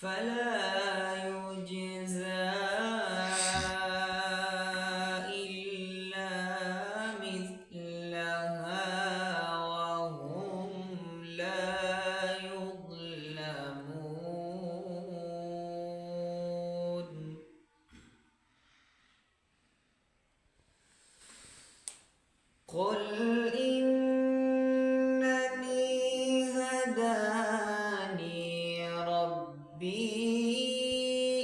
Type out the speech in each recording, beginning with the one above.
فلا يجزى إلا مثلها وهم لا يظلمون. قل إنني هداني ربي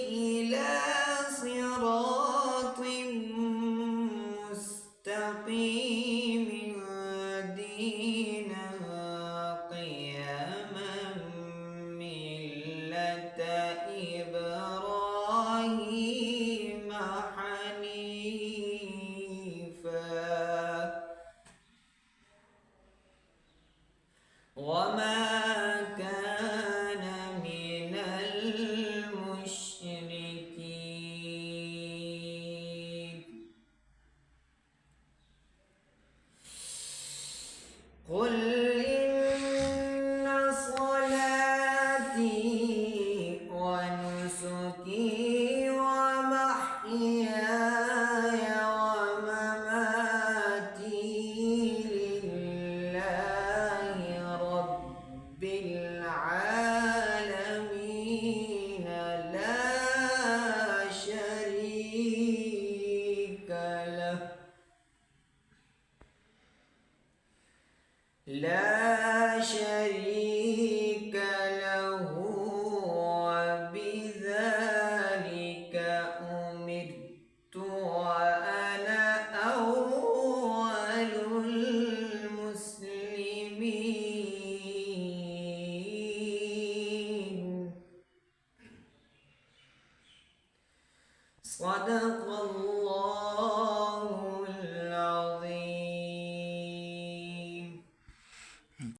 إلى صراط مستقيم دينا قيما ملة إبراهيم حنيفا وما كان من المشركين. قل إن صلاتي ونسكي ومحياي ومماتي لله رب العالمين لا شريك له وبذلك أمرت وأنا أول المسلمين. صدق الله